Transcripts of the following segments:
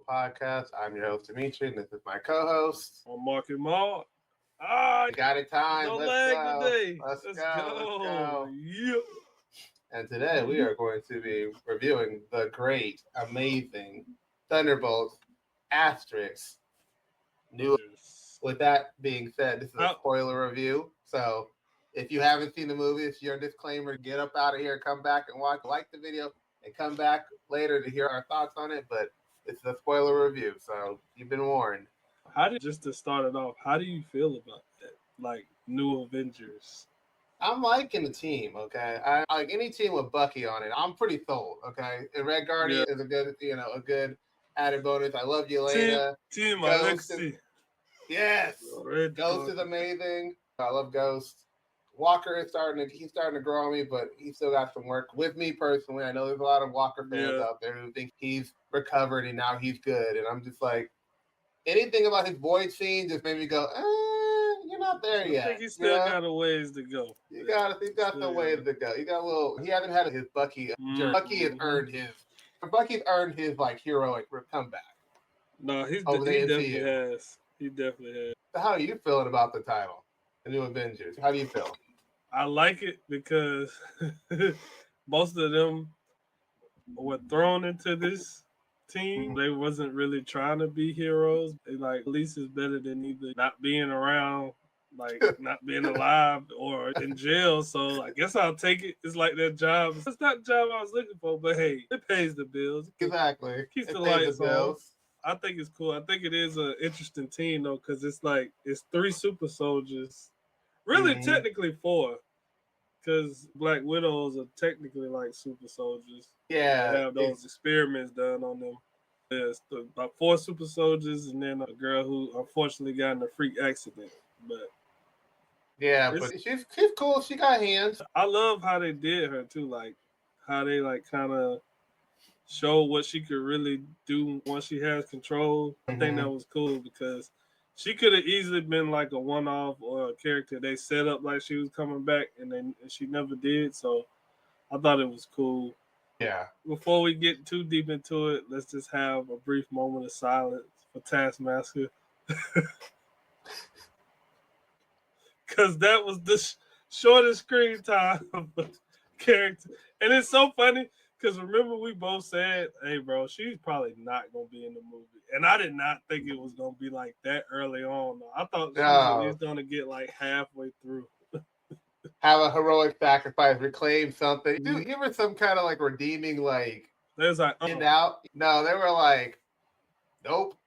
podcast. I'm your host, Dimitri, and this is my co-host. On Mark and Mark. Got it time. No Let's lag go. today. Let's Let's go. go. Yeah. And today we are going to be reviewing the great, amazing Thunderbolts Asterix. New. With that being said, this is a spoiler review. So if you haven't seen the movie, it's your disclaimer. Get up out of here, come back and watch. Like the video, and come back later to hear our thoughts on it. But it's a spoiler review, so you've been warned. Just to start it off, how do you feel about that? Like new Avengers? I'm liking the team, okay? I like any team with Bucky on it. I'm pretty sold, okay? And Red Guardian is a good added bonus. I love Yelena. Team Alexi. Yes. Ghost is amazing. I love Ghost. Walker is starting to grow on me, but he still got some work. With me personally, I know there's a lot of Walker fans out there who think he's recovered and now he's good. And I'm just like, anything about his void scene just made me go, you're not there yet. I think he's still got a ways to go. He's got some ways to go. He hasn't had his Bucky journey. Bucky's earned his like heroic comeback. No, he definitely has. He definitely has. So how are you feeling about the title, the new Avengers? How do you feel? I like it because most of them were thrown into this team. They wasn't really trying to be heroes. They like, at least it's better than either not being around, like not being alive, or in jail. So I guess I'll take it. It's like their job. It's not the job I was looking for, but hey, it pays the bills. Exactly. Keeps the lights on. I think it's cool. I think it is an interesting team though, because it's 3 super soldiers. Really, technically 4. Because Black Widows are technically like super soldiers. Yeah. They have those experiments done on them. There's about 4 super soldiers and then a girl who unfortunately got in a freak accident. But but she's cool. She got hands. I love how they did her too. Like how they kind of show what she could really do once she has control. I think that was cool because she could have easily been like a one-off or a character they set up like she was coming back and she never did. So I thought it was cool. Yeah. Before we get too deep into it, let's just have a brief moment of silence for Taskmaster. Because that was the shortest screen time of the character. And it's so funny because remember we both said, hey, bro, she's probably not going to be in the movie. And I did not think it was going to be like that early on. I thought she was at least going to get like halfway through. Have a heroic sacrifice, reclaim something. Dude, give her some kind of like redeeming, like, there's like, out. No, they were like, nope,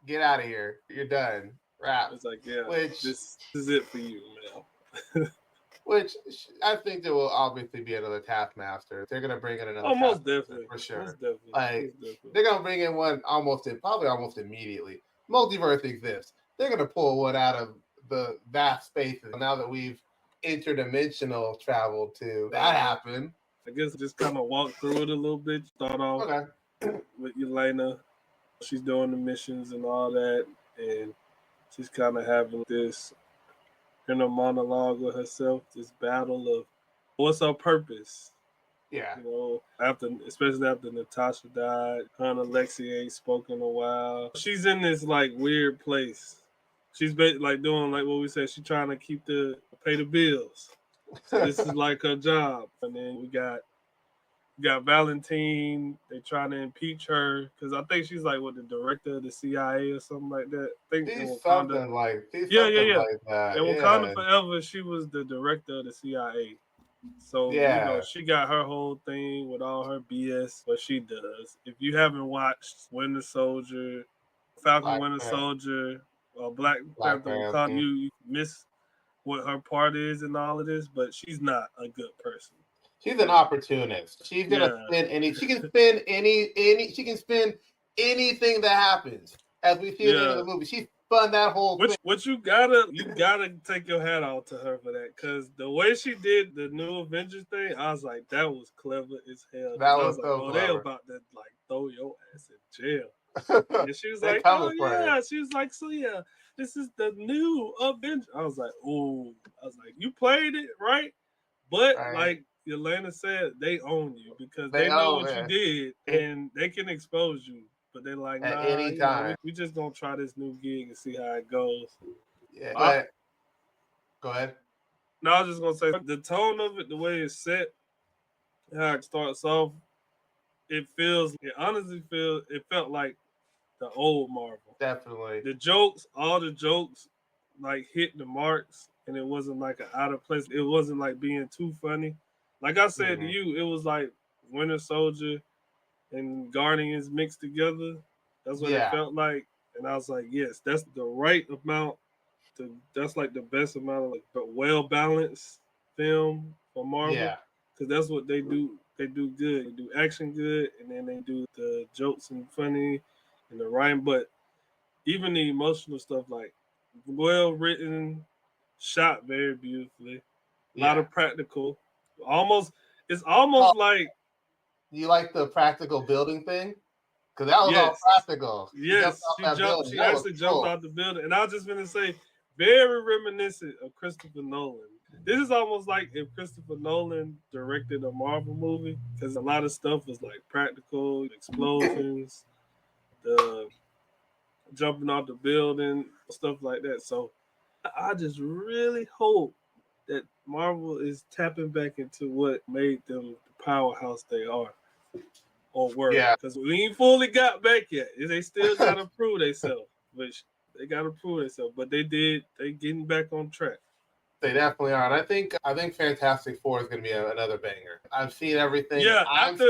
get out of here. You're done. Wrap. It's like, this is it for you, man. Which I think there will obviously be another Taskmaster. They're gonna bring in another. Most definitely, for sure. Most definitely. Like they're gonna bring in one probably almost immediately. Multiverse exists. They're gonna pull one out of the vast spaces. Now that we've interdimensional travel to that happen. I guess just kind of walk through it a little bit. Start off with Yelena. She's doing the missions and all that, and she's kind of having this inner monologue with herself, this battle of what's her purpose. Yeah. Especially after Natasha died, her and Alexi ain't spoken in a while. She's in this like weird place. She's like doing like what we said. She's trying to pay the bills. So this is like her job. And then we got Valentine. They trying to impeach her because I think she's like the director of the CIA or something like that. I think she's something like that. In Wakanda Forever, she was the director of the CIA. So she got her whole thing with all her BS. What she does. If you haven't watched Winter Soldier, Falcon Winter Soldier, Black Panther, Wakanda, you miss what her part is in all of this. But she's not a good person. She's an opportunist. She's gonna spin any. She can spin any. She can spin anything that happens. As we see at the end of the movie, she spun that whole thing. Which you gotta take your hat off to her for that, because the way she did the new Avengers thing, I was like, that was clever as hell. That was so clever. They about to like throw your ass in jail. And she was like, oh yeah. She was like, so yeah, this is the new Avengers. I was like, ooh. I was like, you played it right, but like Yelena said, they own you because they know what you did and they can expose you. but they're like, at nah, any time. we just gonna try this new gig and see how it goes. Yeah, but go ahead. No, I was just gonna say the tone of it, the way it's set, how it starts off, it honestly felt like the old Marvel. Definitely. The jokes, all the jokes, like hit the marks, and it wasn't like an out of place. It wasn't like being too funny. Like I said to you, it was like Winter Soldier and Guardians mixed together. That's what it felt like, and I was like, yes, that's the right amount. That's like the best amount of like, but well balanced film for Marvel. Yeah. Because that's what they do. They do good. They do action good, and then they do the jokes and funny, and the rhyme. But even the emotional stuff, like well written, shot very beautifully, a lot of practical. It's almost like you like the practical building thing, because that was all practical. Yes, she actually jumped out the building, and I was just gonna say, very reminiscent of Christopher Nolan. This is almost like if Christopher Nolan directed a Marvel movie, because a lot of stuff was like practical explosions, the jumping out the building, stuff like that. So I just really hope that Marvel is tapping back into what made them the powerhouse they are or were. Because we ain't fully got back yet. They still got to prove themselves, which they got to prove themselves. But they did. They getting back on track. They definitely are, and I think Fantastic Four is going to be another banger. I've seen everything. Yeah, after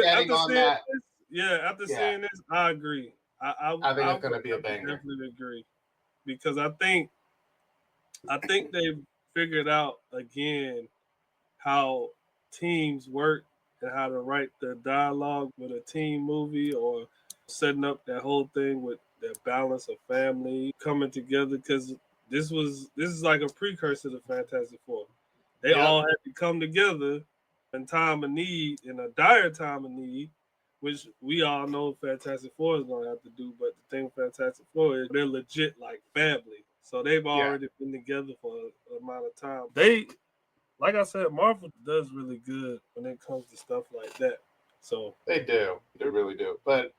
seeing this, I agree. I think it's going to be a banger. Definitely agree, because I think they've figured out again how teams work and how to write the dialogue with a team movie, or setting up that whole thing with the balance of family coming together. Because this is like a precursor to Fantastic Four. They all had to come together in time of need, in a dire time of need, which we all know Fantastic Four is going to have to do. But the thing with Fantastic Four is they're legit like family. So they've already been together for an amount of time. Like I said, Marvel does really good when it comes to stuff like that. So they do. They really do. But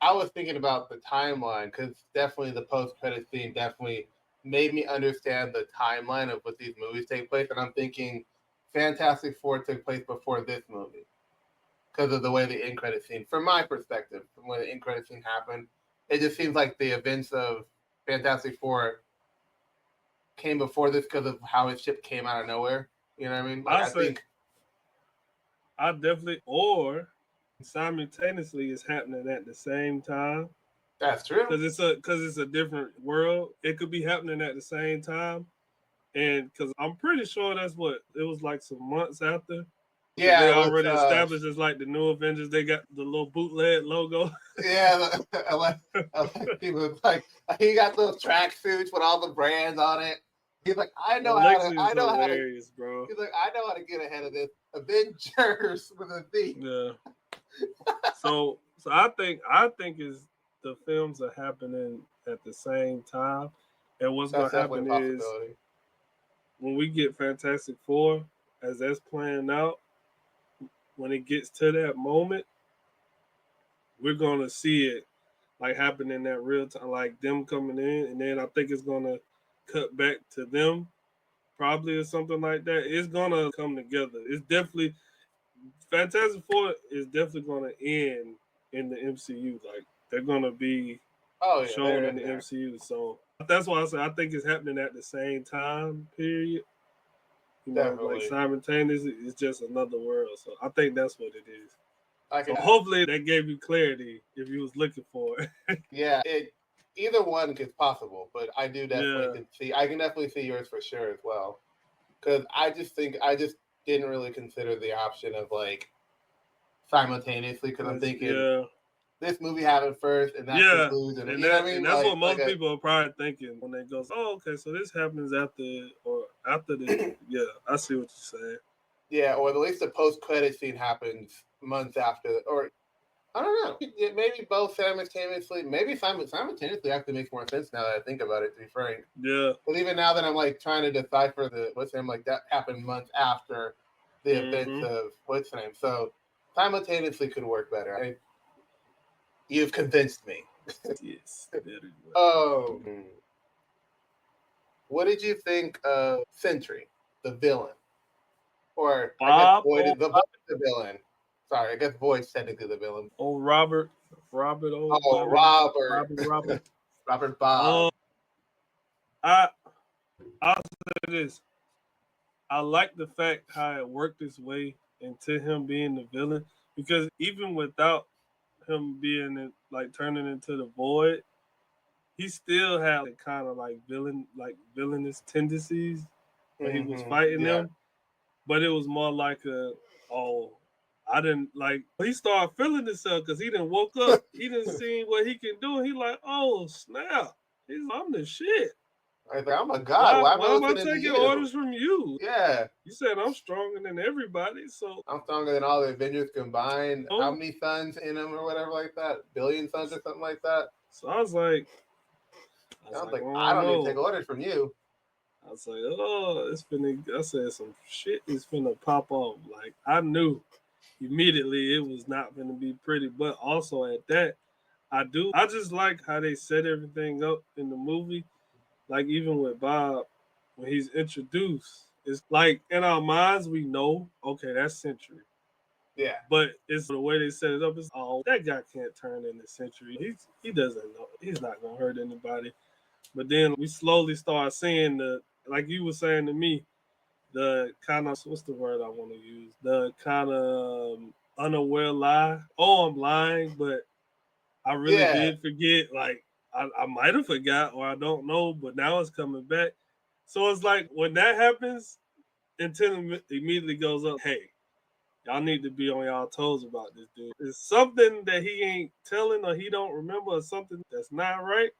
I was thinking about the timeline, because definitely the post-credit scene definitely made me understand the timeline of what these movies take place. And I'm thinking Fantastic Four took place before this movie, because of the way the end credit scene, from my perspective, from when the end credit scene happened, it just seems like the events of Fantastic Four came before this because of how his ship came out of nowhere. You know what I mean? Like, I definitely, or simultaneously, is happening at the same time. That's true. Because it's a different world. It could be happening at the same time, and because I'm pretty sure that's what it was like some months after. Yeah, they already established as like the new Avengers. They got the little bootleg logo. Yeah, people like he got those track suits with all the brands on it. He's like, I know how to, bro. He's like, I know how to get ahead of this. Avengers with a V. Yeah. So I think is the films are happening at the same time, and what's going to happen is when we get Fantastic Four, as that's playing out, when it gets to that moment, we're going to see it like happen in that real time, like them coming in, and then I think it's going to cut back to them, probably, or something like that. It's going to come together. It's definitely Fantastic Four is definitely going to end in the MCU. Like they're going to be shown in the MCU. So that's why I say I think it's happening at the same time period. You know, like simultaneously, it's just another world. So I think that's what it is. So hopefully that gave you clarity if you was looking for it. Yeah, either one is possible, but I do definitely I can definitely see yours for sure as well. Because I just didn't really consider the option of like simultaneously, because I'm thinking this movie happened first and that concludes, and you know what I mean? And that's what most people are probably thinking when they go, oh, okay, so this happens after this. Yeah, I see what you're saying. Yeah, or at least the post-credit scene happens months after, or I don't know. Maybe both simultaneously. Maybe simultaneously actually makes more sense now that I think about it, to be frank. Yeah. But even now that I'm like trying to decipher like that happened months after the events of what's the name. So simultaneously could work better. You've convinced me. Yes, very well. Oh. What did you think of Sentry, the villain? Or I guess Void is the villain. Sorry, I guess Void's technically the villain. Oh, Robert. Oh, Robert. Robert Bob. I'll say this. I like the fact how it worked its way into him being the villain, because even without him being like turning into the Void, he still had kind of like villainous tendencies when he was fighting them. But it was more like I didn't like. He started feeling himself because he didn't woke up. He didn't see what he can do. He like, oh snap! I'm the shit. I'm a god. Why am I taking orders from you? Yeah. You said I'm stronger than everybody, so I'm stronger than all the Avengers combined. How many suns in them or whatever like that? Billion suns or something like that. So I was like, I don't need to take orders from you. I was like, oh, I said some shit is finna pop off. Like I knew immediately it was not gonna be pretty, but also at that, I just like how they set everything up in the movie. Like even with Bob, when he's introduced, it's like in our minds we know, okay, that's Sentry. Yeah. But it's the way they set it up is, oh, that guy can't turn into Sentry. He doesn't know. He's not gonna hurt anybody. But then we slowly start seeing like you were saying to me, the kind of, what's the word I want to use? The kind of unaware lie. Oh, I'm lying, but I really did forget. Like I might have forgot, or I don't know, but now it's coming back. So it's like when that happens, Intent immediately goes up. Hey, y'all need to be on y'all toes about this dude. It's something that he ain't telling or he don't remember, or something that's not right.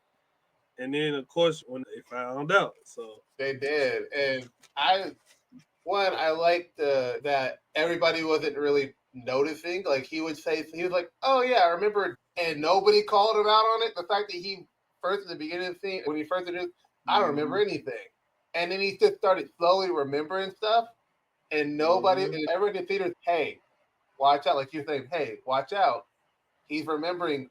And then of course when they found out, so they did, and I liked that everybody wasn't really noticing. Like he was like, "Oh yeah, I remember," and nobody called him out on it. The fact that he first at the beginning of the scene when he first introduced, I don't remember anything, and then he just started slowly remembering stuff, and nobody, and everyone in the theater, hey, watch out! Like you're saying, hey, watch out! He's remembering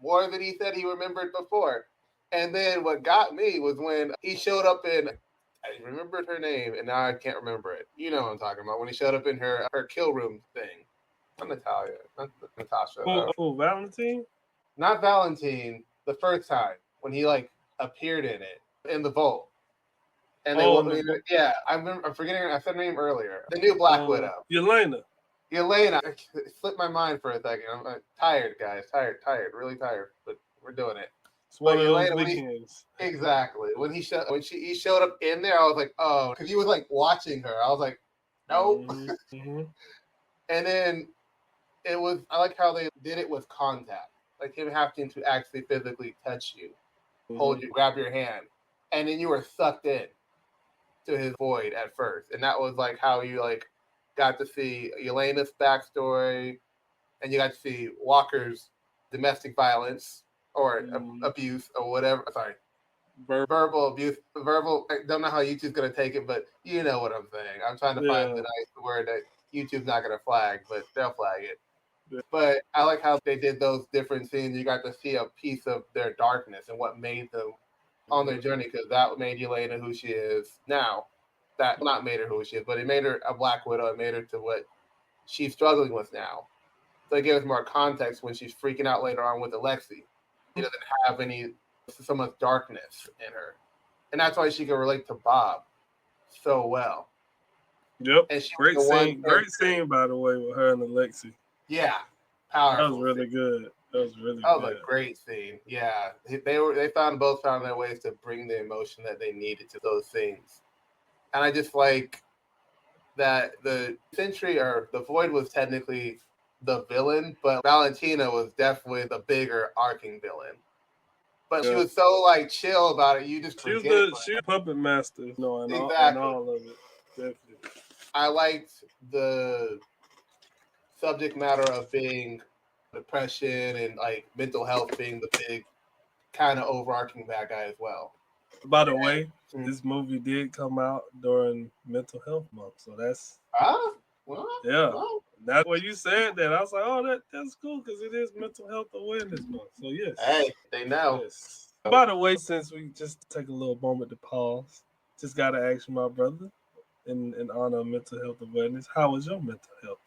more than he said he remembered before. And then what got me was when he showed up in, I remembered her name and now I can't remember it. You know what I'm talking about. When he showed up in her kill room thing. Not Natalia. Not Natasha. Valentine? Not Valentine. The first time when he like appeared in it in the vault. And they I'm forgetting. I said her name earlier. The new Black Widow. Yelena. It slipped my mind for a second. I'm tired, guys. Tired. Really tired. But we're doing it. It's one of those weekends. Exactly. When he showed up in there, I was like, oh, because he was like watching her. I was like, nope. Mm-hmm. And then I like how they did it with contact, like him having to actually physically touch you, hold you, grab your hand, and then you were sucked in to his void at first, and that was like how you like got to see Yelena's backstory, and you got to see Walker's domestic violence or abuse or whatever. Sorry, verbal abuse. Verbal. I don't know how YouTube's gonna take it, but you know what I'm saying. I'm trying to find the nice word that YouTube's not gonna flag, but they'll flag it. Yeah. But I like how they did those different scenes. You got to see a piece of their darkness and what made them on their journey, because that made Yelena who she is now. That not made her who she is, but it made her a Black Widow. It made her to what she's struggling with now. So it gave us more context when she's freaking out later on with Alexi. She doesn't have so much darkness in her. And that's why she can relate to Bob so well. Yep. And great scene, by the way, with her and Alexi. Yeah. Powerful. That was really good. That was a great scene. Yeah. They both found their ways to bring the emotion that they needed to those scenes. And I just like that the Sentry or the Void was technically the villain, but Valentina was definitely the bigger arcing villain. But she was so like chill about it. You just she was puppet master, and all of it. Definitely. I liked the subject matter of being depression and like mental health being the big kind of overarching bad guy as well. By the way, this movie did come out during Mental Health Month, so that's That's when you said that. I was like, oh, that's cool because it is Mental Health Awareness Month. So yes. Hey, they know. Yes. By the way, since we just take a little moment to pause, just gotta ask you, my brother, in honor of mental health awareness, how was your mental health?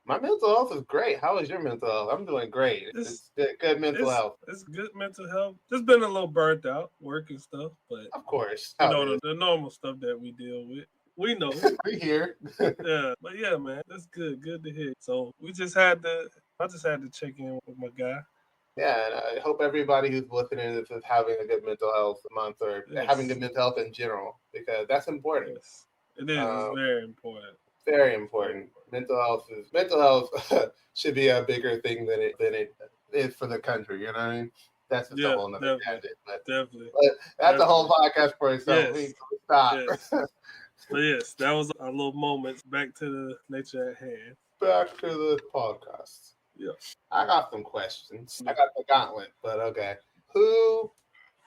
My mental health is great. How is your mental health? I'm doing great. It's good mental health. It's good mental health. Just been a little burnt out, work and stuff, but Of course. you know the normal stuff that we deal with. We know. We here. Yeah, but yeah, man, that's good. Good to hear. So I just had to check in with my guy. Yeah, and I hope everybody who's listening is having a good mental health month or having good mental health in general, because that's important. Yes, it is. It's very important. Very important. Mental health should be a bigger thing than it is for the country. You know what I mean? That's just a whole nother tangent. But that's a whole podcast for itself. Yes. We stop. Yes. But yes, that was our little moments. Back to the nature at hand. Back to the podcast. Yeah. I got some questions. I got the gauntlet, but okay. Who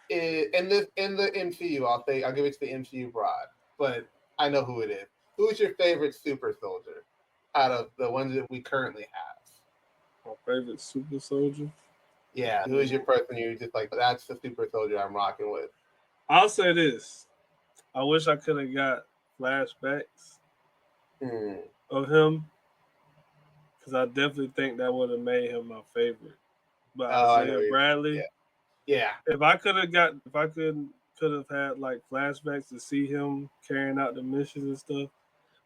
is in the MCU? I'll give it to the MCU broad, but I know who it is. Who's your favorite super soldier out of the ones that we currently have? My favorite super soldier? Yeah. Who is your person you just like, that's the super soldier I'm rocking with? I'll say this. I wish I could have got flashbacks of him, because I definitely think that would have made him my favorite. But Isaiah Bradley, yeah. If I could have had like flashbacks to see him carrying out the missions and stuff,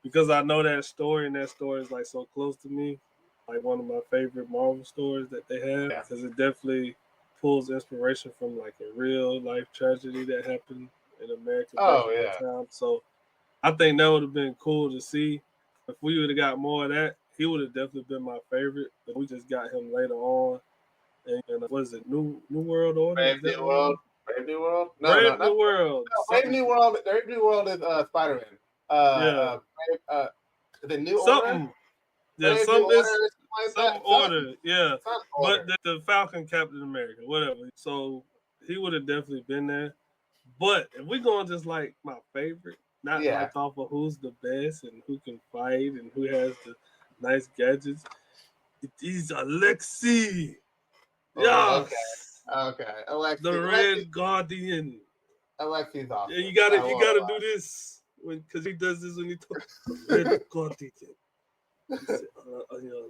because I know that story, and that story is like so close to me, like one of my favorite Marvel stories that they have, because it definitely pulls inspiration from like a real life tragedy that happened in America back in that time. So I think that would have been cool to see. If we would have got more of that, he would have definitely been my favorite. But we just got him later on. And what is it? New World Order? Brave New World? Brave New World? No, Brave New World. Brave New World. Brave New World is Spider-Man. The New Order. Yeah, some order. Yeah, but the Falcon, Captain America, whatever. So he would have definitely been there. But if we going just like my favorite, not like off of who's the best and who can fight and who has the nice gadgets, it is Alexei. Yeah. Okay. Alexei. The Red Guardian. Alexei's awesome. Yeah, you gotta do this because he does this when he talks. Red Guardian.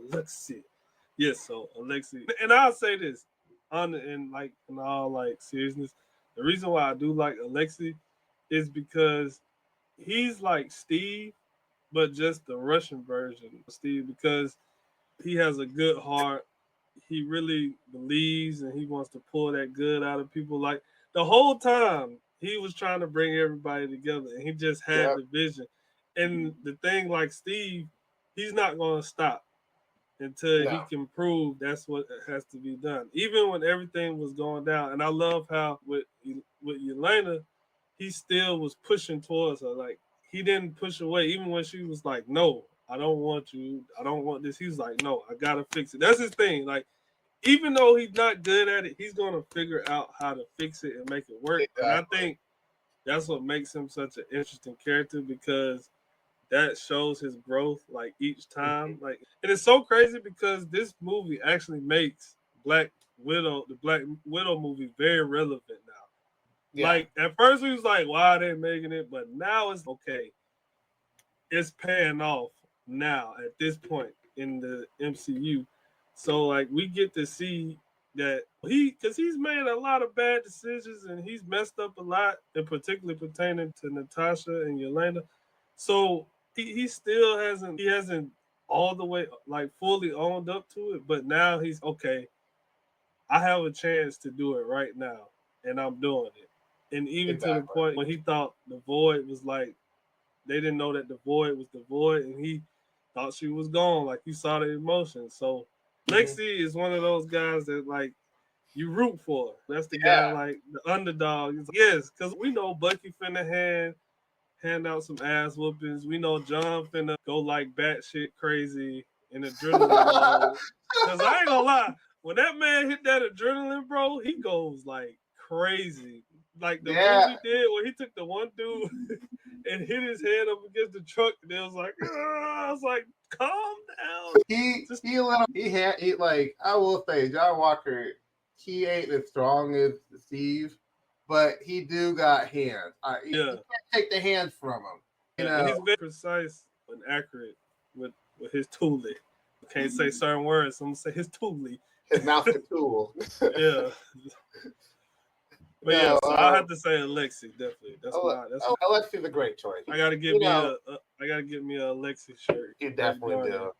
Alexei. Yes, so Alexei. And I'll say this, in all seriousness, the reason why I do like Alexei is because he's like Steve, but just the Russian version of Steve, because he has a good heart. He really believes and he wants to pull that good out of people. Like the whole time he was trying to bring everybody together, and he just had the vision. And the thing, like Steve, he's not going to stop until he can prove that's what has to be done. Even when everything was going down. And I love how with Yelena, he still was pushing towards her. Like he didn't push away, even when she was like, "No, I don't want you. I don't want this." He was like, "No, I gotta fix it." That's his thing. Like, even though he's not good at it, he's gonna figure out how to fix it and make it work. Exactly. And I think that's what makes him such an interesting character, because that shows his growth like each time. Like, and it's so crazy because this movie actually makes the Black Widow movie very relevant now. Yeah. Like at first we was like, why are they making it? But now it's okay. It's paying off now at this point in the MCU. So like we get to see that because he's made a lot of bad decisions and he's messed up a lot, and particularly pertaining to Natasha and Yelena. So he still hasn't all the way like fully owned up to it, but now he's okay. I have a chance to do it right now, and I'm doing it. And even to the point when he thought the void was like, they didn't know that the void was the void, and he thought she was gone. Like you saw the emotion. So Lexi is one of those guys that like you root for. That's the guy, like the underdog. Yes, because we know Bucky finna hand out some ass whoopings. We know John finna go like batshit crazy in adrenaline mode. Because I ain't gonna lie, when that man hit that adrenaline, bro, he goes like crazy. Like the movie did when he took the one dude and hit his head up against the truck, and it was like, I was like, calm he like I will say, John Walker, he ain't as strong as Steve, but he do got hands. You can't take the hands from him. You know, and he's very precise and accurate with his toolie. Can't say certain words, so I'm gonna say his toolie. His mouth a tool. Yeah. But yeah, so I have to say Alexi, definitely. That's Alexi's a great choice. I gotta get me a Alexi shirt. You definitely do.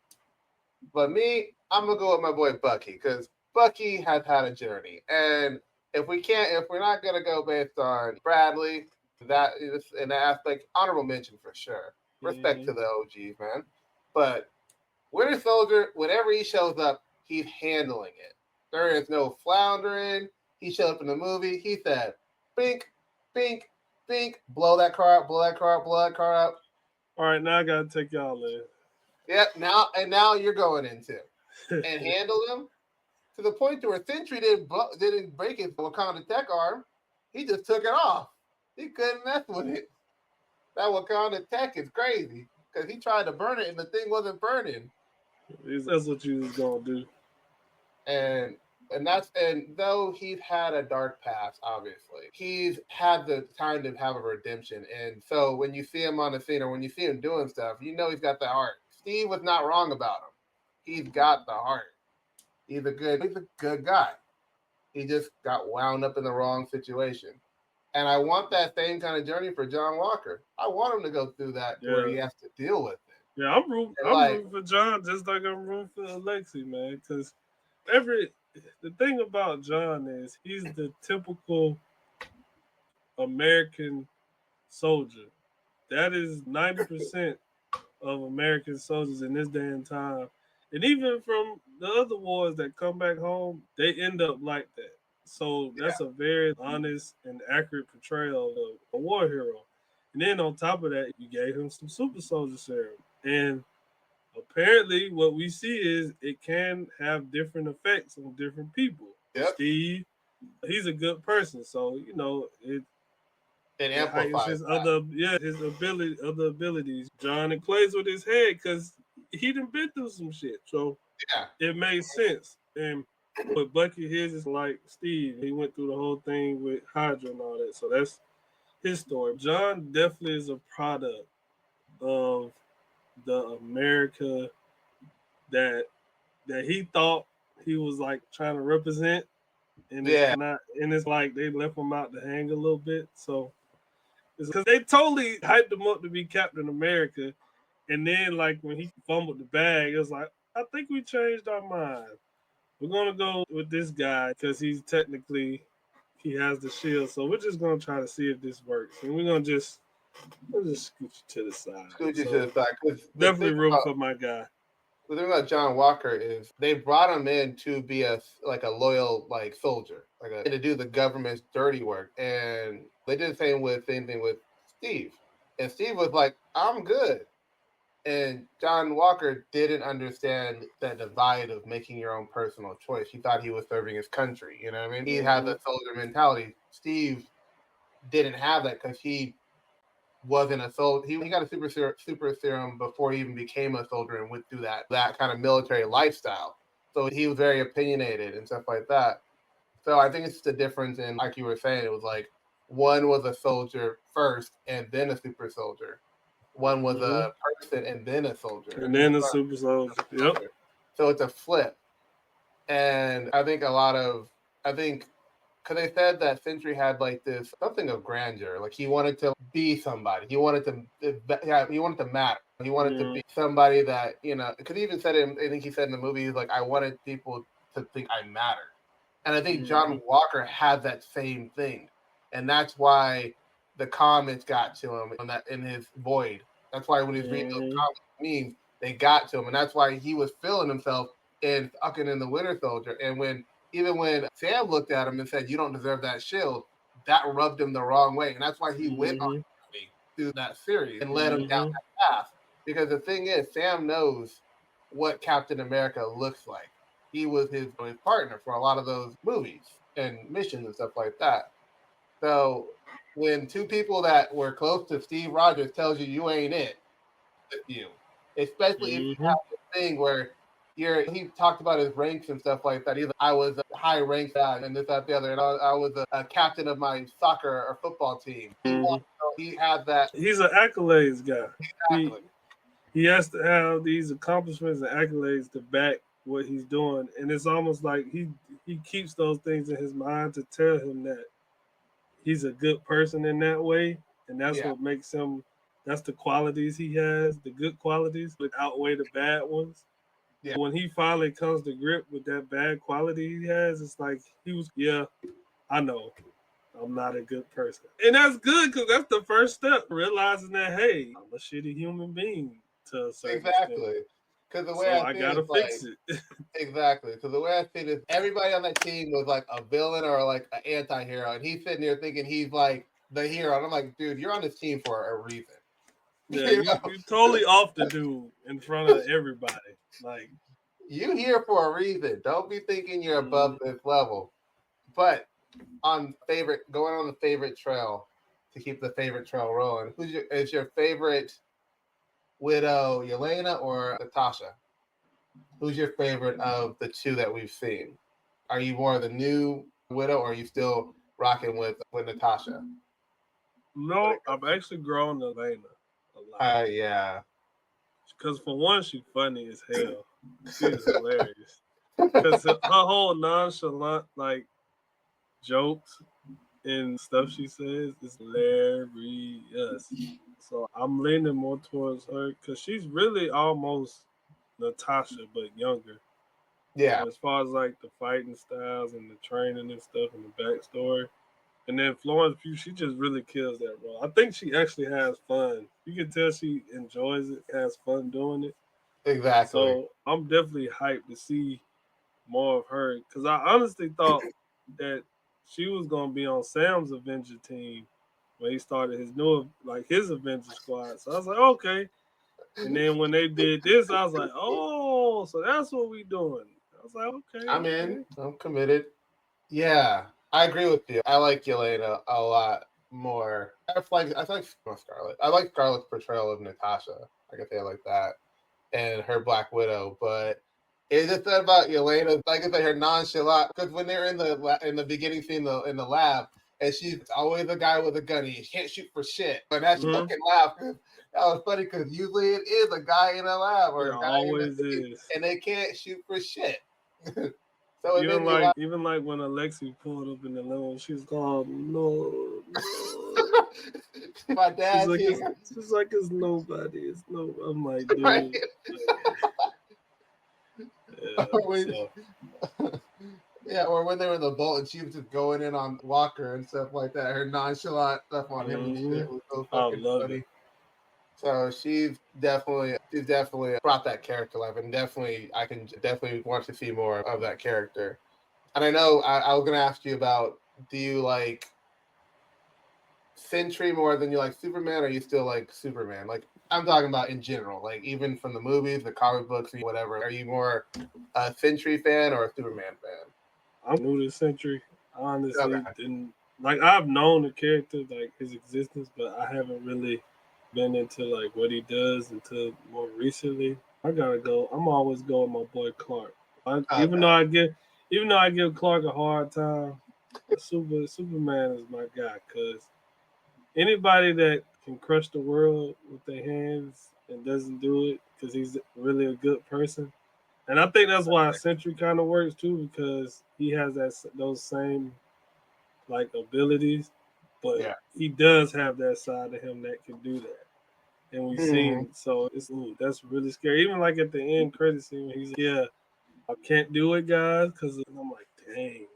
But me, I'm gonna go with my boy Bucky because Bucky has had a journey, and if we're not gonna go based on Bradley, that is in that aspect, honorable mention for sure. Respect to the OGs, man. But Winter Soldier, whenever he shows up, he's handling it. There is no floundering. He showed up in the movie. He said, "Bink, bink, bink, blow that car up, blow that car up, blow that car up." All right, now I gotta take y'all in. Yep. Now you're going into and handle him to the point to where Sentry didn't break his Wakanda tech arm. He just took it off. He couldn't mess with it. That Wakanda tech is crazy because he tried to burn it and the thing wasn't burning. That's what you was gonna do. And though he's had a dark past, obviously, he's had the time to have a redemption. And so when you see him on the scene or when you see him doing stuff, you know he's got the heart. Steve was not wrong about him. He's got the heart. He's a good guy. He just got wound up in the wrong situation. And I want that same kind of journey for John Walker. I want him to go through that where he has to deal with it. Yeah, I'm rooting for John just like I'm rooting for Alexi, man. Because the thing about John is he's the typical American soldier. That is 90% of American soldiers in this day and time. And even from the other wars that come back home, they end up like that. So that's a very honest and accurate portrayal of a war hero. And then on top of that, you gave him some super soldier serum. And apparently what we see is it can have different effects on different people. Yep. Steve, he's a good person. So, it amplifies his other abilities. John, it plays with his head because he done been through some shit. So it made sense. And with Bucky, his is like Steve. He went through the whole thing with Hydra and all that. So that's his story. John definitely is a product of the America that he thought he was like trying to represent. And it's like they left him out to hang a little bit. So it's because they totally hyped him up to be Captain America. And then like when he fumbled the bag, it was like, I think we changed our mind. We're gonna go with this guy because he has the shield. So we're just gonna try to see if this works. And we'll just scoot you to the side. Definitely room for my guy. The thing about John Walker is they brought him in to be a loyal soldier, to do the government's dirty work, and they did the same thing with Steve. And Steve was like, "I'm good," and John Walker didn't understand that divide of making your own personal choice. He thought he was serving his country. You know what I mean? He had the soldier mentality. Steve didn't have that because he wasn't a soldier. He got a super serum before he even became a soldier and went through that kind of military lifestyle. So he was very opinionated and stuff like that. So I think it's just a difference in, like you were saying, it was like one was a soldier first and then a super soldier. One was a person and then a soldier. And then a super soldier. Yep. So it's a flip. And I think because they said that Sentry had like this something of grandeur, like he wanted to be somebody. He wanted to matter. He wanted to be somebody that Because he even said it. I think he said in the movie, he's like, I wanted people to think I mattered. And I think John Walker had that same thing, and that's why the comments got to him in his void. That's why when he's reading those comments, they got to him, and that's why he was feeling himself fucking in the Winter Soldier. And when Sam looked at him and said, "You don't deserve that shield," that rubbed him the wrong way. And that's why he went on through that series and led him down that path. Because the thing is, Sam knows what Captain America looks like. He was his partner for a lot of those movies and missions and stuff like that. So when two people that were close to Steve Rogers tells you ain't it with you, especially if you have the thing where he talked about his ranks and stuff like that. He's like, I was a high rank and this, that, the other, and I was a captain of my soccer or football team. He had that. He's an accolades guy. Exactly. He has to have these accomplishments and accolades to back what he's doing, and it's almost like he keeps those things in his mind to tell him that he's a good person in that way, and that's what makes him. That's the qualities he has, the good qualities, would outweigh the bad ones. Yeah. When he finally comes to grip with that bad quality he has, it's like I know I'm not a good person. And that's good because that's the first step, realizing that, hey, I'm a shitty human being to a certain Exactly. Because the way I gotta fix it. Exactly. Because the way I see this, everybody on that team was like a villain or like an anti-hero. And he's sitting there thinking he's like the hero. And I'm like, dude, you're on this team for a reason. Yeah, you're totally off the dude in front of everybody. Like, you here for a reason. Don't be thinking you're above this level. But going on the favorite trail to keep the favorite trail rolling. Is your favorite widow Yelena or Natasha? Who's your favorite of the two that we've seen? Are you more of the new widow, or are you still rocking with Natasha? No, I've actually grown Yelena a lot. Yeah. Because for one, she's funny as hell. She is hilarious. Because her whole nonchalant like jokes and stuff she says is hilarious. So I'm leaning more towards her because she's really almost Natasha but younger. Yeah. As far as like the fighting styles and the training and stuff and the backstory. And then Florence Pugh, she just really kills that role. I think she actually has fun. You can tell she enjoys it, has fun doing it. Exactly. So I'm definitely hyped to see more of her because I honestly thought that she was gonna be on Sam's Avenger team when he started his Avenger squad. So I was like, okay. And then when they did this, I was like, oh, so that's what we doing. I was like, okay. I'm in. I'm committed. Yeah, I agree with you. I like Yelena a lot more. I like Scarlet. I like Scarlet's portrayal of Natasha. I can say I like that, and her Black Widow. But it's just that about Yelena, like I said, her nonchalant. Because when they're in the beginning scene in the lab, and she's always a guy with a gun. He can't shoot for shit. But that fucking laugh. That was funny because usually it is a guy in a lab or a guy always is, and they can't shoot for shit. So even like when Alexi pulled up in the limo, she's called no. My dad. She's like it's nobody. It's no. I'm like, dude. Right? Yeah, or when they were in the boat and she was just going in on Walker and stuff like that. Her nonchalant stuff on him and shit was so fucking funny. It. So she's definitely brought that character life, and I can definitely want to see more of that character. And I know I was gonna ask you about, do you like Sentry more than you like Superman, or you still like Superman? Like I'm talking about in general, like even from the movies, the comic books, whatever. Are you more a Sentry fan or a Superman fan? I'm new to Sentry. Honestly, didn't like I've known the character, like his existence, but I haven't really been into like what he does until more recently. I gotta go. I'm always going with my boy Clark. Even though I give Clark a hard time, Superman is my guy because anybody that can crush the world with their hands and doesn't do it because he's really a good person. And I think that's why Sentry kind of works too, because he has those same like abilities, but he does have that side of him that can do that. And we've seen, so that's really scary. Even like at the end credit scene, when he's like, yeah, I can't do it, guys, because I'm like, dang.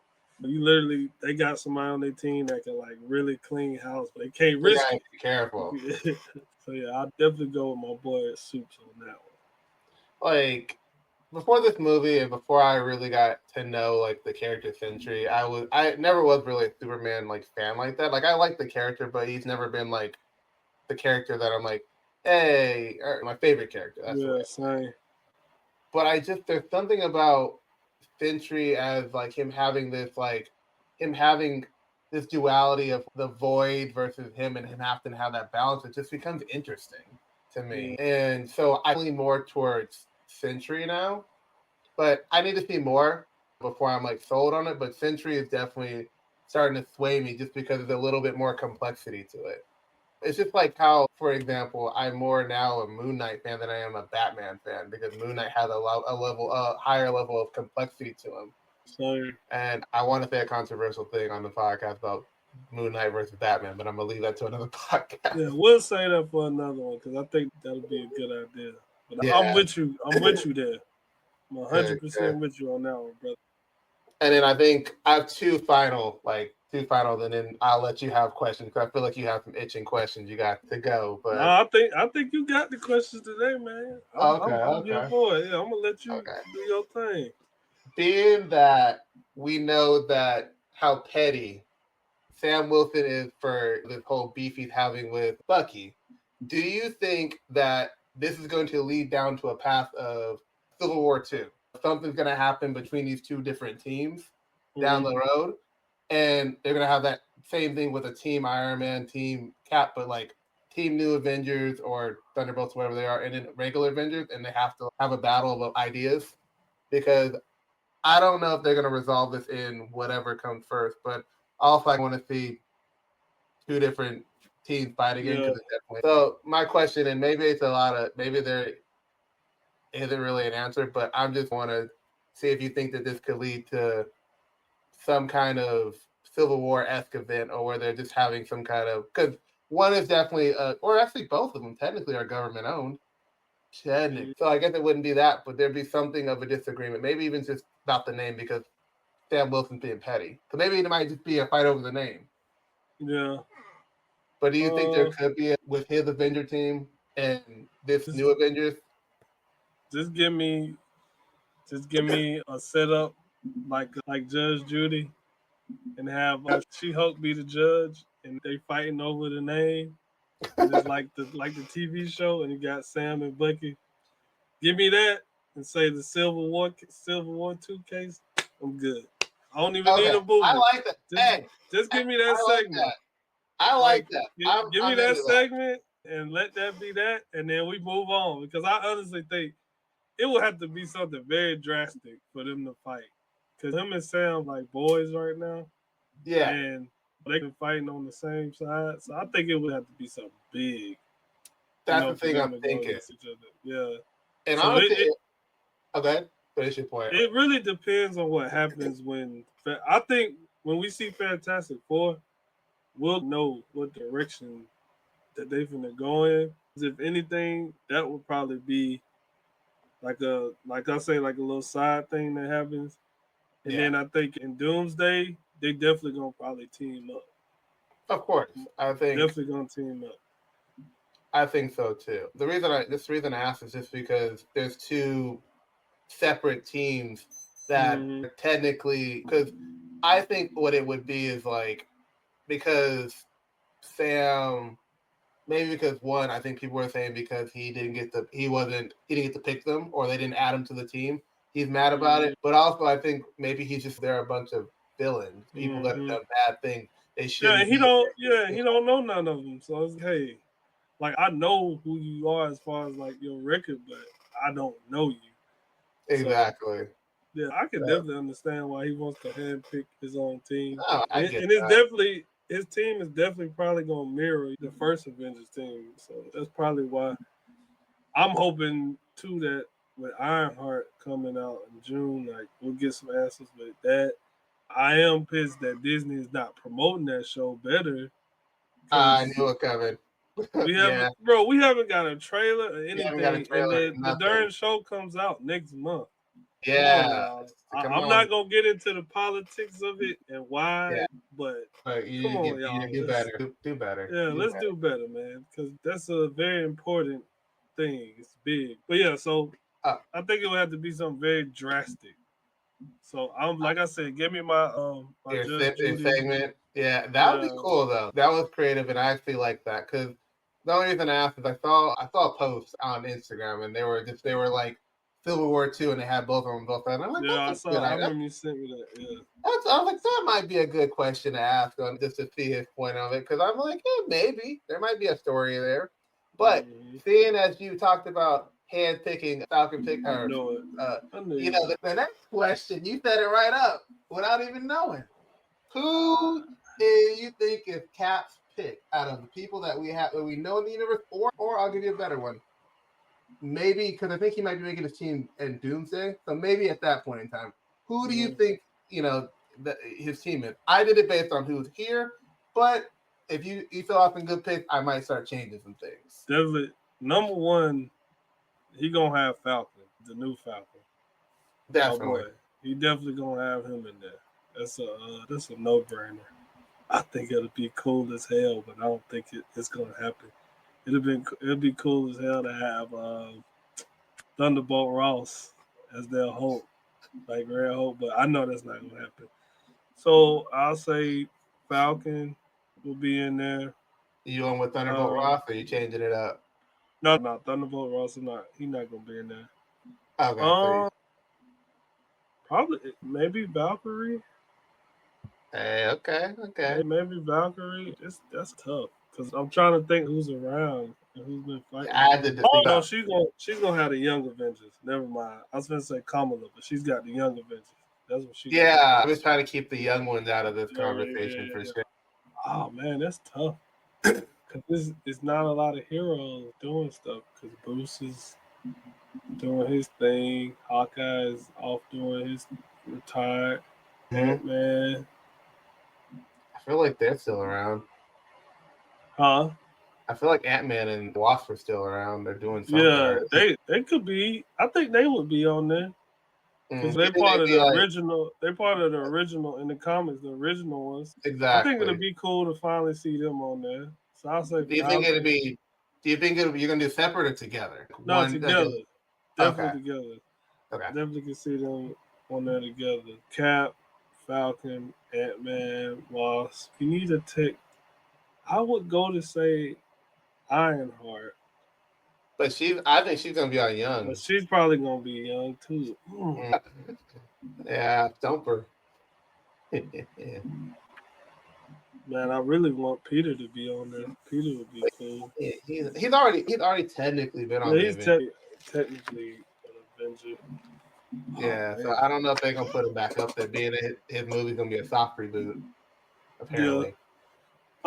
They got somebody on their team that can like really clean house, but they can't risk it. Be careful. So yeah, I'll definitely go with my boy Soups on that one. Like before this movie and before I really got to know like the character Sentry, I never was really a Superman like fan like that. Like I like the character, but he's never been like the character that I'm like, hey, my favorite character. That's same. But there's something about Sentry as like him having this duality of the void versus him and him having to have that balance. It just becomes interesting to me. And so I lean more towards Sentry now. But I need to see more before I'm like sold on it. But Sentry is definitely starting to sway me just because there's a little bit more complexity to it. It's just like how, for example, I'm more now a Moon Knight fan than I am a Batman fan because Moon Knight has a higher level of complexity to him. So, and I want to say a controversial thing on the podcast about Moon Knight versus Batman, but I'm gonna leave that to another podcast. yeah, we'll say that for another one because I think that'll be a good idea. But Yeah. I'm with you. I'm with you there. I'm 100% Good. with you on that one, brother. And then I think I have two final, and then I'll let you have questions because I feel like you have some itching questions you got to go. But no, I think you got the questions today, man. I'm here for it. Yeah, I'm gonna let you do your thing. Being that we know that how petty Sam Wilson is for this whole beef he's having with Bucky, do you think that this is going to lead down to a path of Civil War II? Something's going to happen between these two different teams down the road, and they're going to have that same thing with a Team Iron Man, Team Cap, but like Team New Avengers or Thunderbolts, whatever they are, and then regular Avengers, and they have to have a battle of ideas because I don't know if they're going to resolve this in whatever comes first, but also I want to see two different teams fight again because it's definitely. So my question, and maybe it's maybe there isn't really an answer, but I'm just want to see if you think that this could lead to some kind of Civil War-esque event, or where they're just having some kind of, because one is definitely, or actually both of them technically are government owned. So I guess it wouldn't be that, but there'd be something of a disagreement, maybe even just about the name because Sam Wilson's being petty. So maybe it might just be a fight over the name. Yeah. But do you think there could be with his Avenger team and this new Avengers? Just give me a setup like Judge Judy, and have She-Hulk be the judge, and they fighting over the name. And it's like the TV show, and you got Sam and Bucky. Give me that, and say the Civil War 2 case. I'm good. I don't even need a movie. I like that. Just give me that segment. I like that. Give me that segment and let that be that, and then we move on. Because I honestly think it would have to be something very drastic for them to fight. Because him and Sam like boys right now. Yeah. And they've been fighting on the same side. So I think it would have to be something big. That's the thing I'm thinking. Yeah. And so honestly, okay, finish your point. It really depends on what happens when. I think when we see Fantastic Four, we'll know what direction that they're going to go in. If anything, that would probably be like a little side thing that happens. And then I think in Doomsday, they definitely gonna probably team up. Of course, I think definitely gonna team up. I think so too. The reason I asked is just because there's two separate teams that technically, because I think what it would be is like, because Sam, maybe because one, I think people were saying because he didn't get to pick them, or they didn't add him to the team. He's mad about it, but also I think maybe they're a bunch of villains, people that have done bad things. They shouldn't. He don't know none of them. So it's hey, like I know who you are as far as like your record, but I don't know you. Exactly. So, yeah, I can definitely understand why he wants to handpick his own team. I get and it's definitely his team is definitely probably gonna mirror the first Avengers team. So that's probably why I'm hoping too that with Ironheart coming out in June, like we'll get some answers with that. I am pissed that Disney is not promoting that show better. I knew it coming. We haven't got a trailer or anything, and the darn show comes out next month. Yeah, I'm not gonna get into the politics of it and why, but come on, y'all. Do better. Yeah, let's do better, man, because that's a very important thing. It's big, but yeah. So I think it would have to be something very drastic. So I'm like I said, give me my segment. Yeah, that would be cool though. That was creative, and I actually like that because the only reason I asked is I saw a post on Instagram, and they were like Civil War II, and they had both of them both. And I'm like, I remember you sent me that. Yeah, I was like, that might be a good question to ask on just to see his point of it, because I'm like, maybe there might be a story there. But seeing as you talked about hand-picking Falcon pick. I know it. The next question, you set it right up without even knowing. Who do you think is Cap's pick out of the people that we know in the universe, or I'll give you a better one. Maybe because I think he might be making his team in Doomsday, so maybe at that point in time, who do you think his team is? I did it based on who's here, but if you feel off in good picks, I might start changing some things. Definitely, number one, he gonna have Falcon, the new Falcon. Definitely, he definitely gonna have him in there. That's a no-brainer. I think it'll be cool as hell, but I don't think it's gonna happen. It'll be cool as hell to have Thunderbolt Ross as their Hulk, like Red Hulk, but I know that's not gonna happen. So I'll say Falcon will be in there. You going with Thunderbolt Ross, or you changing it up? No, Thunderbolt Ross is not. He's not gonna be in there. Okay. Probably maybe Valkyrie. Hey, okay. Maybe Valkyrie. That's tough because I'm trying to think who's around and who's been fighting. No, she's gonna have the Young Avengers. Never mind. I was gonna say Kamala, but she's got the Young Avengers. That's what she. Yeah, I was trying to keep the young ones out of this conversation for sure. Oh man, that's tough. Because it's not a lot of heroes doing stuff. Because Bruce is doing his thing. Hawkeye is off doing his retired. Ant-Man. I feel like they're still around. Huh? I feel like Ant-Man and Wasp are still around. They're doing something. Yeah, they could be. I think they would be on there. Because they're part of the original. They're part of the original in the comics. The original ones. Exactly. I think it'd be cool to finally see them on there. So I'll say. Do you think you're gonna do separate or together? No, together. Definitely together. Okay. Definitely can see them on there together. Cap, Falcon, Ant-Man, Wasp. You need to take. I would go to say Ironheart. But I think she's gonna be on young. But she's probably gonna be young too. Yeah, Thumper. Man, I really want Peter to be on there. Peter would be cool. He's already technically been on. Yeah, he's technically an Avenger. Yeah, so I don't know if they're gonna put him back up there. Being that his movie's gonna be a soft reboot. Apparently, yeah.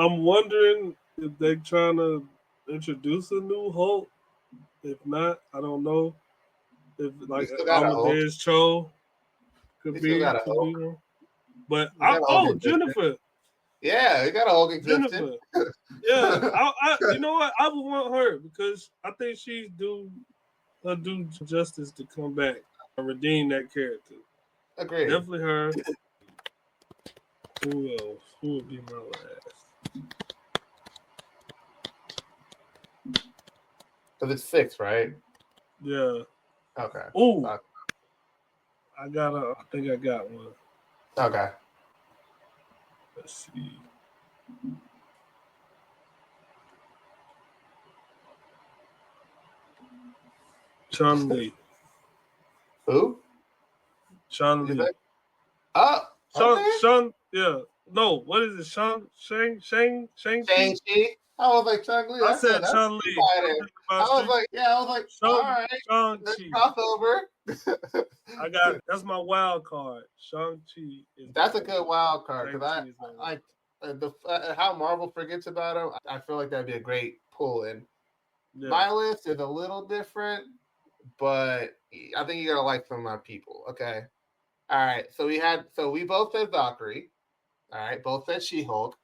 I'm wondering if they're trying to introduce a new Hulk. If not, I don't know. If like Amadeus Cho could be. But Jennifer. Yeah, you got a Hulk existence. Jennifer. Yeah, you know what? I would want her because I think she's do justice to come back and redeem that character. Agreed. Definitely her. Who else? Who would be my last? Because it's 6, right? Yeah. Okay. Ooh. I think I got one. Okay. Let's see. Chun-Li. Who? Chun-Li. Oh, okay. Yeah. No, what is it? Shang-Chi? I was like, Chun-Li. I said Chun-Li. I was like, all right. Shang-Chi. Crossover. That's my wild card. Shang-Chi. That's a good wild card because how Marvel forgets about him. I feel like that'd be a great pull in. Yeah. My list is a little different, but I think you're gonna like some of my people. Okay. All right. So we both said Valkyrie. All right. Both said She-Hulk.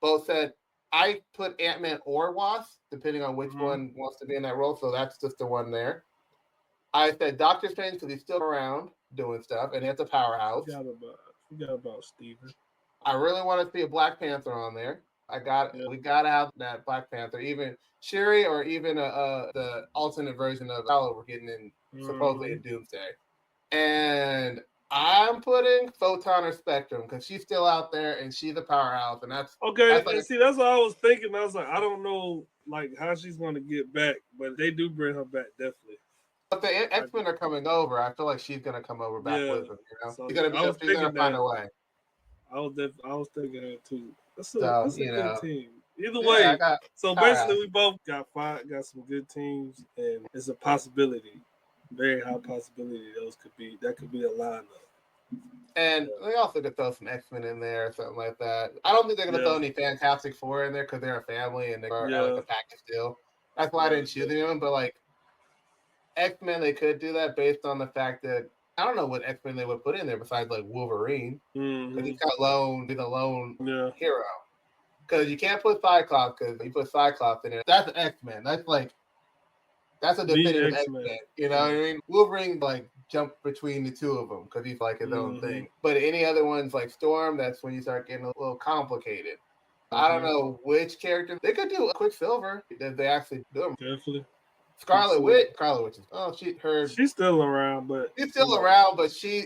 Both said I put Ant-Man or Wasp, depending on which one wants to be in that role. So that's just the one there. I said Doctor Strange because he's still around doing stuff and he has a powerhouse. Forgot about Steven. I really want to see a Black Panther on there. We gotta have that Black Panther, even Shuri or even the alternate version of Aloe we're getting in supposedly in Doomsday. And I'm putting Photon or Spectrum because she's still out there and she's a powerhouse, and that's okay. That's what I was thinking. I was like, I don't know like how she's gonna get back, but they do bring her back definitely. But the X-Men are coming over. I feel like she's gonna come over back with them. You know, so she's gonna find a way. I was thinking her too. That's a good team. Either way, so basically right. we both got some good teams, and it's a possibility, very high possibility that could be a lineup. And they also could throw some X-Men in there or something like that. I don't think they're gonna throw any Fantastic Four in there because they're a family and they're like a package deal. That's why I didn't choose anyone. But like X-Men, they could do that based on the fact that I don't know what X-Men they would put in there besides like Wolverine, because he's got the lone hero. Because you can't put Cyclops, because you put Cyclops in it. That's an X-Men. That's a definitive X-Men. You know what I mean? Wolverine like jump between the two of them because he's like his own thing. But any other ones like Storm, that's when you start getting a little complicated. I don't know which character they could do. Quicksilver, if they actually do them. Definitely. Scarlet Witch is she's still around, but I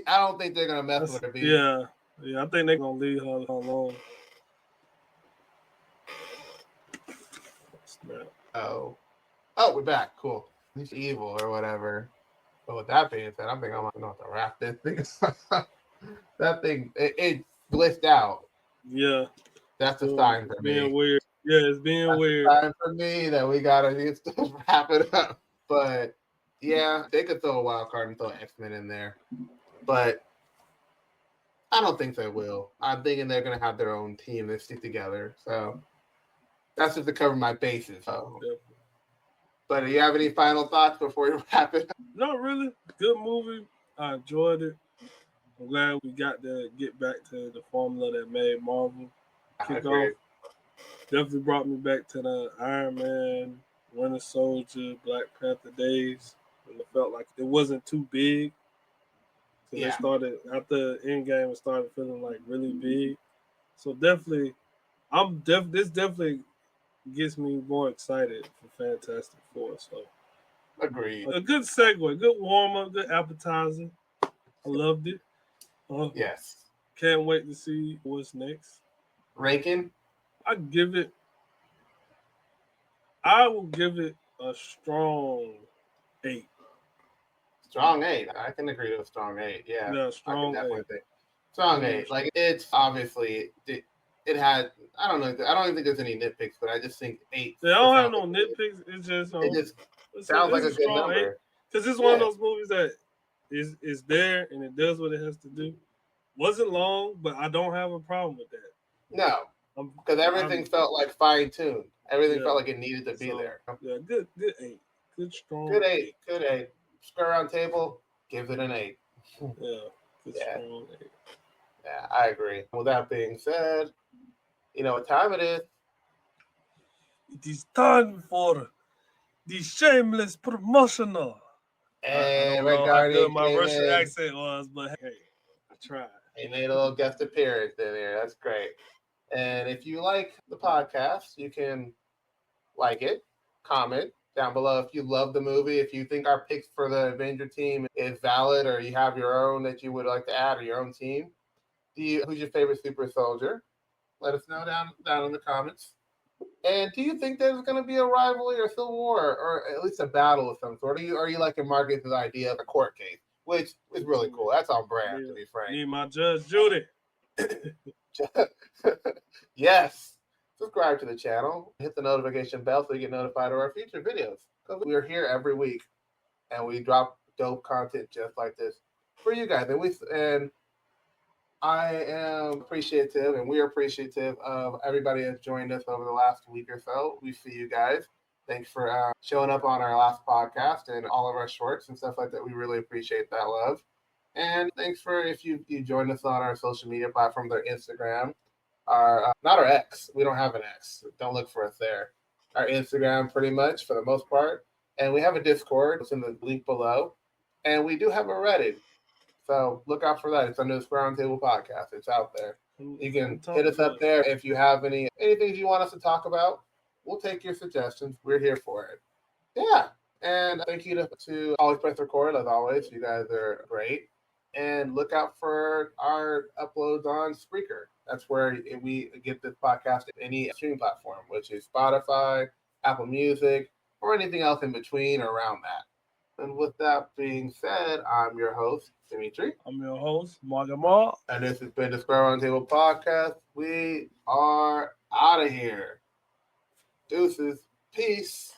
don't think they're gonna mess with her. Yeah, I think they're gonna leave her alone. Oh, we're back. Cool. He's evil or whatever. But with that being said, I think I'm gonna have to wrap this thing. That thing, it glitched out. Yeah, that's a sign for me. Being weird. Yeah, it's being weird. A sign for me that we gotta wrap it up. But yeah, they could throw a wild card and throw X-Men in there, but I don't think they will. I'm thinking they're gonna have their own team that stick together. So that's just to cover my bases. So. But do you have any final thoughts before we wrap it up? Not really. Good movie. I enjoyed it. I'm glad we got to get back to the formula that made Marvel kick off. Definitely brought me back to the Iron Man, Winter Soldier, Black Panther days. And it felt like it wasn't too big. So they started, after Endgame, it started feeling like really big. So definitely, this definitely gets me more excited for Fantastic Four. So, agreed. A good segue, good warm up, good appetizer. I loved it. Yes. Can't wait to see what's next. Ranking? I will give it a strong 8. Strong 8. I can agree with a strong 8. Yeah. Yeah, strong 8. Strong 8. Like it's obviously it had. I don't know. I don't even think there's any nitpicks, but I just think 8. Yeah, I don't have no nitpicks. It's just sounds like a good number. Because it's one of those movies that is there and it does what it has to do. Wasn't long, but I don't have a problem with that. No, because everything felt like fine tuned. Everything felt like it needed to be there. Yeah, good 8. Good strong. Good 8. Good 8. Square round table gives it an 8. Yeah. Good strong 8. Yeah, I agree. With that being said, you know what time it is? It is time for the Shameless promotional. Hey, I don't know how good my Russian accent was, but hey, I tried. He made a little guest appearance in here. That's great. And if you like the podcast, you can like it, comment down below if you love the movie, if you think our picks for the Avenger team is valid, or you have your own that you would like to add, or your own team. Who's your favorite super soldier? Let us know down in the comments. And do you think there's going to be a rivalry or civil war, or at least a battle of some sort? Are you liking Marcus's idea of a court case, which is really cool? That's on brand, to be frank. Need my Judge Judy. Yes. Subscribe to the channel. Hit the notification bell so you get notified of our future videos. Because we're here every week, and we drop dope content just like this for you guys. And I am appreciative, and we are appreciative of everybody that's joined us over the last week or so. We see you guys. Thanks for showing up on our last podcast and all of our shorts and stuff like that. We really appreciate that love. And thanks for if you joined us on our social media platforms, our Instagram, not our X. We don't have an X. Don't look for us there. Our Instagram, pretty much for the most part. And we have a Discord. It's in the link below. And we do have a Reddit. So look out for that. It's under the Square Roundtable Podcast. It's out there. You can hit us up there if you have anything you want us to talk about. We'll take your suggestions. We're here for it. Yeah. And thank you to Always Press Record, as always. You guys are great. And look out for our uploads on Spreaker. That's where we get this podcast at any streaming platform, which is Spotify, Apple Music, or anything else in between or around that. And with that being said, I'm your host, Dimitri. I'm your host, Margamar. And this has been the Square Roundtable Podcast. We are out of here. Deuces. Peace.